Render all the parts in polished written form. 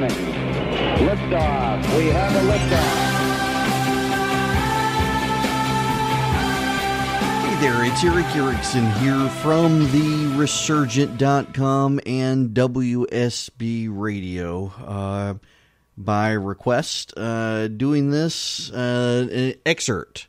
Screaming. Liftoff. We have a liftoff. Hey there, it's Eric Erickson here from the Resurgent.com and WSB Radio. By request, doing this an excerpt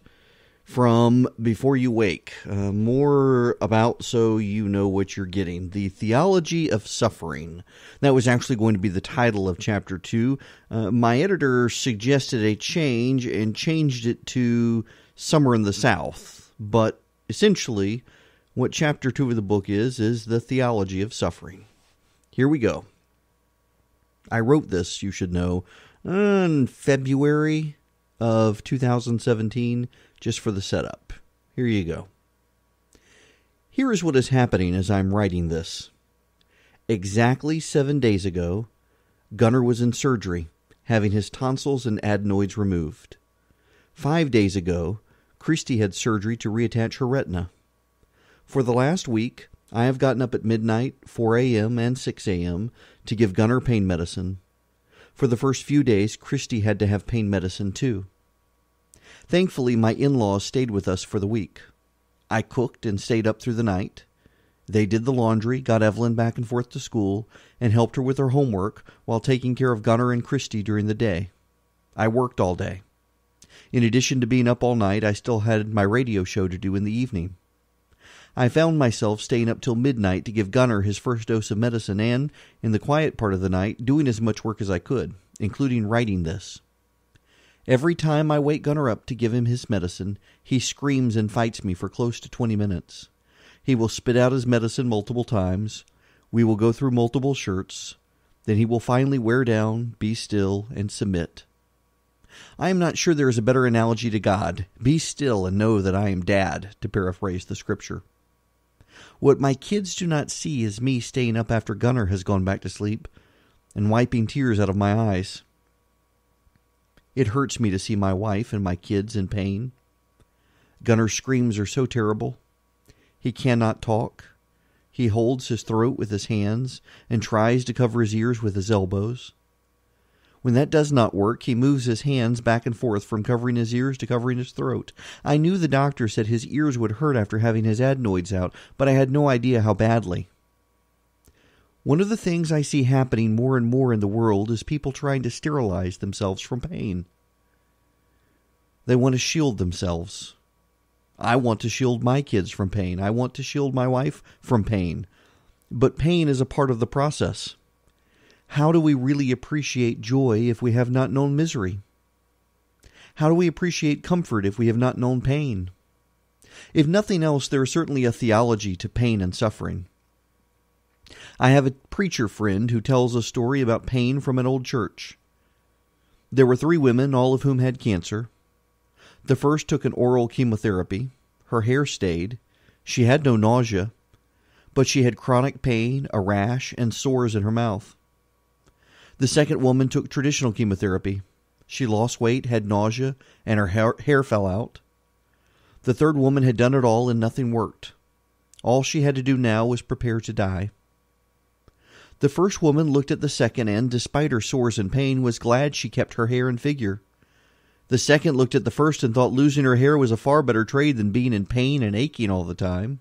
from Before You Wake. More about so you know what you're getting. The Theology of Suffering. That was actually going to be the title of Chapter 2. My editor suggested a change and changed it to Summer in the South. But essentially, what Chapter 2 of the book is the Theology of Suffering. Here we go. I wrote this, you should know, in February of 2017, just for the setup. Here you go. Here is what is happening as I'm writing this. Exactly 7 days ago, Gunnar was in surgery, having his tonsils and adenoids removed. 5 days ago, Christy had surgery to reattach her retina. For the last week, I have gotten up at midnight, 4 a.m. and 6 a.m. to give Gunnar pain medicine. For the first few days, Christy had to have pain medicine too. Thankfully, my in-laws stayed with us for the week. I cooked and stayed up through the night. They did the laundry, got Evelyn back and forth to school, and helped her with her homework while taking care of Gunnar and Christy during the day. I worked all day. In addition to being up all night, I still had my radio show to do in the evening. I found myself staying up till midnight to give Gunnar his first dose of medicine and, in the quiet part of the night, doing as much work as I could, including writing this. Every time I wake Gunnar up to give him his medicine, he screams and fights me for close to 20 minutes. He will spit out his medicine multiple times. We will go through multiple shirts. Then he will finally wear down, be still, and submit. I am not sure there is a better analogy to God. Be still and know that I am Dad, to paraphrase the scripture. What my kids do not see is me staying up after Gunnar has gone back to sleep and wiping tears out of my eyes. It hurts me to see my wife and my kids in pain. Gunnar's screams are so terrible. He cannot talk. He holds his throat with his hands and tries to cover his ears with his elbows. When that does not work, he moves his hands back and forth from covering his ears to covering his throat. I knew the doctor said his ears would hurt after having his adenoids out, but I had no idea how badly. One of the things I see happening more and more in the world is people trying to sterilize themselves from pain. They want to shield themselves. I want to shield my kids from pain. I want to shield my wife from pain. But pain is a part of the process. How do we really appreciate joy if we have not known misery? How do we appreciate comfort if we have not known pain? If nothing else, there is certainly a theology to pain and suffering. I have a preacher friend who tells a story about pain from an old church. There were 3 women, all of whom had cancer. The first took an oral chemotherapy. Her hair stayed. She had no nausea, but she had chronic pain, a rash, and sores in her mouth. The second woman took traditional chemotherapy. She lost weight, had nausea, and her hair fell out. The third woman had done it all and nothing worked. All she had to do now was prepare to die. The first woman looked at the second and, despite her sores and pain, was glad she kept her hair and figure. The second looked at the first and thought losing her hair was a far better trade than being in pain and aching all the time.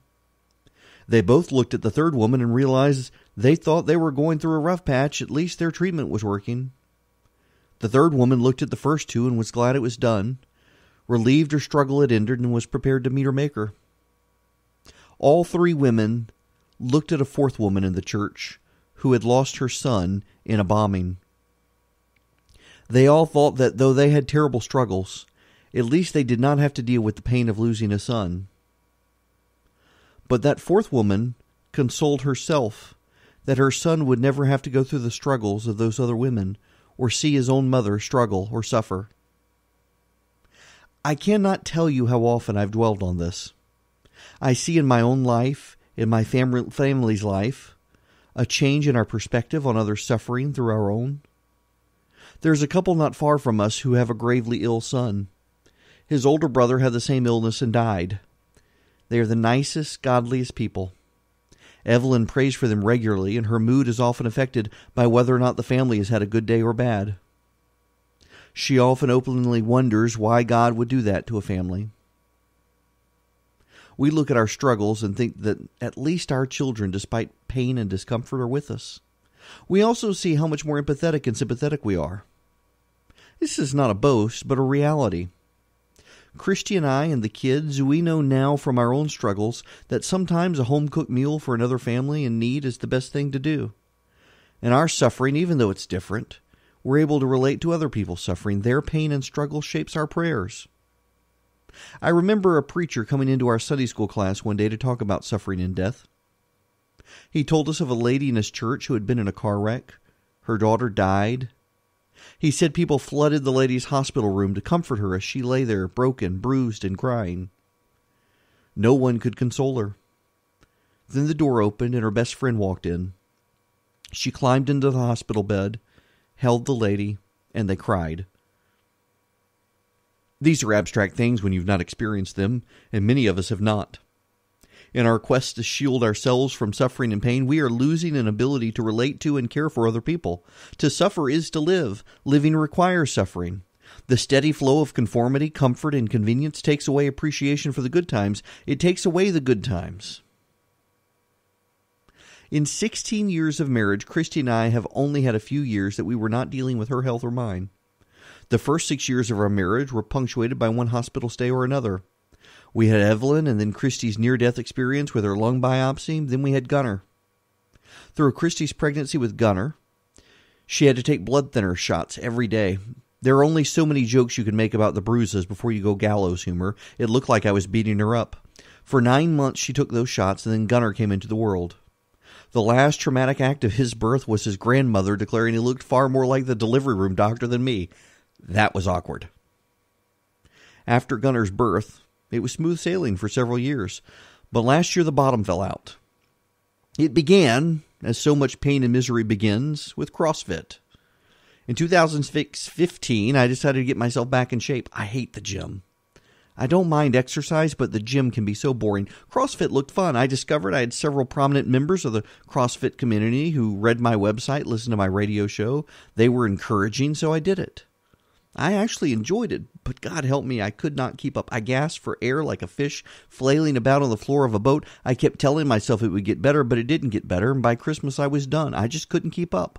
They both looked at the third woman and realized they thought they were going through a rough patch. At least their treatment was working. The third woman looked at the first two and was glad it was done, relieved her struggle had ended, and was prepared to meet her Maker. All 3 women looked at a fourth woman in the church who had lost her son in a bombing. They all thought that though they had terrible struggles, at least they did not have to deal with the pain of losing a son. But that fourth woman consoled herself that her son would never have to go through the struggles of those other women or see his own mother struggle or suffer. I cannot tell you how often I've dwelled on this. I see in my own life, in my family's life, a change in our perspective on others' suffering through our own. There's a couple not far from us who have a gravely ill son. His older brother had the same illness and died. They are the nicest, godliest people. Evelyn prays for them regularly, and her mood is often affected by whether or not the family has had a good day or bad. She often openly wonders why God would do that to a family. We look at our struggles and think that at least our children, despite pain and discomfort, are with us. We also see how much more empathetic and sympathetic we are. This is not a boast, but a reality. Christy and I and the kids, we know now from our own struggles that sometimes a home-cooked meal for another family in need is the best thing to do. And our suffering, even though it's different, we're able to relate to other people's suffering. Their pain and struggle shapes our prayers. I remember a preacher coming into our Sunday school class one day to talk about suffering and death. He told us of a lady in his church who had been in a car wreck. Her daughter died. He said people flooded the lady's hospital room to comfort her as she lay there, broken, bruised, and crying. No one could console her. Then the door opened and her best friend walked in. She climbed into the hospital bed, held the lady, and they cried. These are abstract things when you've not experienced them, and many of us have not. In our quest to shield ourselves from suffering and pain, we are losing an ability to relate to and care for other people. To suffer is to live. Living requires suffering. The steady flow of conformity, comfort, and convenience takes away appreciation for the good times. It takes away the good times. In 16 years of marriage, Christy and I have only had a few years that we were not dealing with her health or mine. The first 6 years of our marriage were punctuated by one hospital stay or another. We had Evelyn, and then Christy's near-death experience with her lung biopsy. Then we had Gunnar. Through Christy's pregnancy with Gunnar, she had to take blood thinner shots every day. There are only so many jokes you can make about the bruises before you go gallows humor. It looked like I was beating her up. For 9 months she took those shots, and then Gunnar came into the world. The last traumatic act of his birth was his grandmother declaring he looked far more like the delivery room doctor than me. That was awkward. After Gunnar's birth, it was smooth sailing for several years, but last year the bottom fell out. It began, as so much pain and misery begins, with CrossFit. In 2015, I decided to get myself back in shape. I hate the gym. I don't mind exercise, but the gym can be so boring. CrossFit looked fun. I discovered I had several prominent members of the CrossFit community who read my website, listened to my radio show. They were encouraging, so I did it. I actually enjoyed it, but God help me, I could not keep up. I gasped for air like a fish flailing about on the floor of a boat. I kept telling myself it would get better, but it didn't get better, and by Christmas I was done. I just couldn't keep up.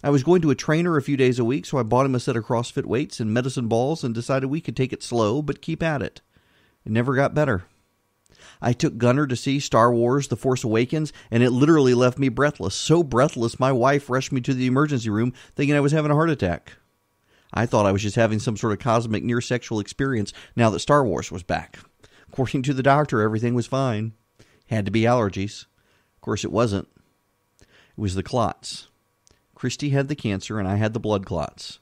I was going to a trainer a few days a week, so I bought him a set of CrossFit weights and medicine balls and decided we could take it slow, but keep at it. It never got better. I took Gunnar to see Star Wars The Force Awakens, and it literally left me breathless. So breathless, my wife rushed me to the emergency room thinking I was having a heart attack. I thought I was just having some sort of cosmic near-sexual experience now that Star Wars was back. According to the doctor, everything was fine. Had to be allergies. Of course, it wasn't. It was the clots. Christy had the cancer, and I had the blood clots.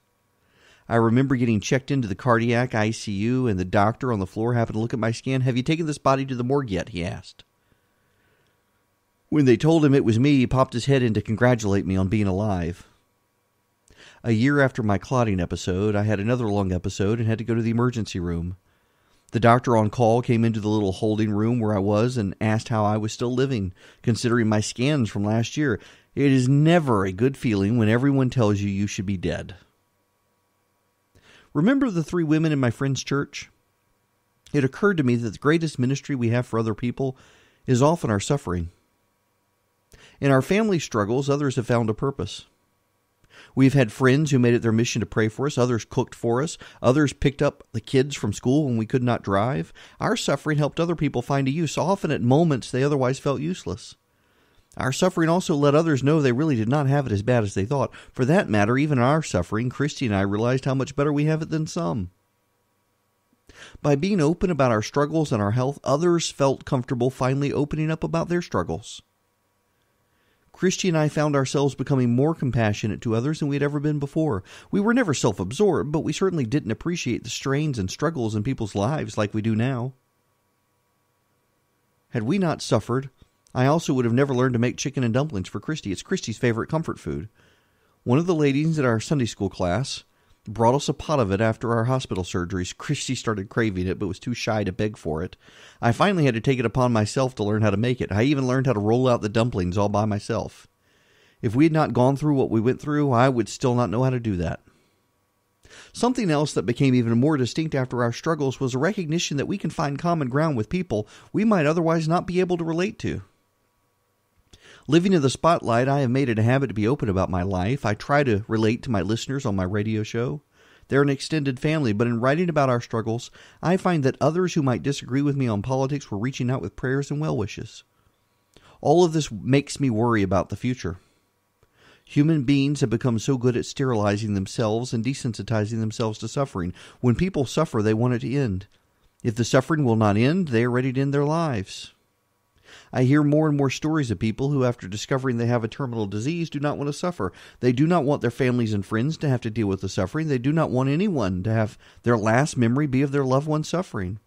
I remember getting checked into the cardiac ICU, and the doctor on the floor happened to look at my scan. "Have you taken this body to the morgue yet?" he asked. When they told him it was me, he popped his head in to congratulate me on being alive. A year after my clotting episode, I had another lung episode and had to go to the emergency room. The doctor on call came into the little holding room where I was and asked how I was still living, considering my scans from last year. It is never a good feeling when everyone tells you you should be dead. Remember the 3 women in my friend's church? It occurred to me that the greatest ministry we have for other people is often our suffering. In our family struggles, others have found a purpose. We've had friends who made it their mission to pray for us. Others cooked for us. Others picked up the kids from school when we could not drive. Our suffering helped other people find a use. Often at moments they otherwise felt useless. Our suffering also let others know they really did not have it as bad as they thought. For that matter, even in our suffering, Christy and I realized how much better we have it than some. By being open about our struggles and our health, others felt comfortable finally opening up about their struggles. Christy and I found ourselves becoming more compassionate to others than we had ever been before. We were never self-absorbed, but we certainly didn't appreciate the strains and struggles in people's lives like we do now. Had we not suffered, I also would have never learned to make chicken and dumplings for Christy. It's Christy's favorite comfort food. One of the ladies at our Sunday school class brought us a pot of it after our hospital surgeries. Christy started craving it, but was too shy to beg for it. I finally had to take it upon myself to learn how to make it. I even learned how to roll out the dumplings all by myself. If we had not gone through what we went through, I would still not know how to do that. Something else that became even more distinct after our struggles was a recognition that we can find common ground with people we might otherwise not be able to relate to. Living in the spotlight, I have made it a habit to be open about my life. I try to relate to my listeners on my radio show. They're an extended family, but in writing about our struggles, I find that others who might disagree with me on politics were reaching out with prayers and well wishes. All of this makes me worry about the future. Human beings have become so good at sterilizing themselves and desensitizing themselves to suffering. When people suffer, they want it to end. If the suffering will not end, they are ready to end their lives. I hear more and more stories of people who, after discovering they have a terminal disease, do not want to suffer. They do not want their families and friends to have to deal with the suffering. They do not want anyone to have their last memory be of their loved one suffering.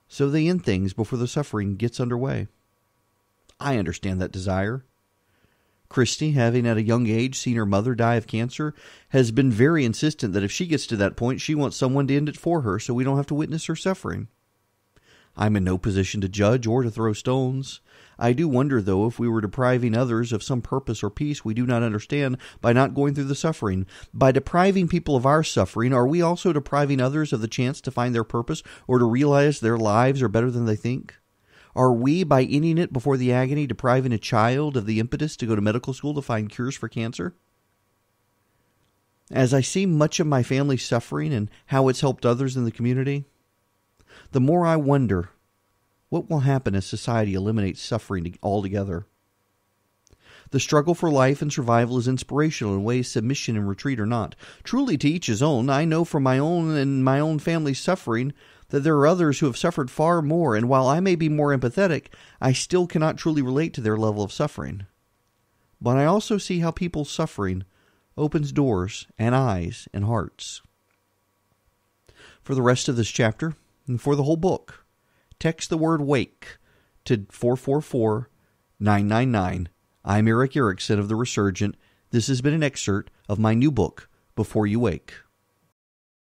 So they end things before the suffering gets underway. I understand that desire. Christy, having at a young age seen her mother die of cancer, has been very insistent that if she gets to that point, she wants someone to end it for her so we don't have to witness her suffering. I'm in no position to judge or to throw stones. I do wonder, though, if we were depriving others of some purpose or peace we do not understand by not going through the suffering. By depriving people of our suffering, are we also depriving others of the chance to find their purpose or to realize their lives are better than they think? Are we, by ending it before the agony, depriving a child of the impetus to go to medical school to find cures for cancer? As I see much of my family suffering and how it's helped others in the community, the more I wonder, what will happen as society eliminates suffering altogether? The struggle for life and survival is inspirational in ways submission and retreat are not. Truly to each his own. I know from my own and my own family's suffering that there are others who have suffered far more, and while I may be more empathetic, I still cannot truly relate to their level of suffering. But I also see how people's suffering opens doors and eyes and hearts. For the rest of this chapter, and for the whole book, text the word WAKE to 444-999. I'm Eric Erickson of The Resurgent. This has been an excerpt of my new book, Before You Wake.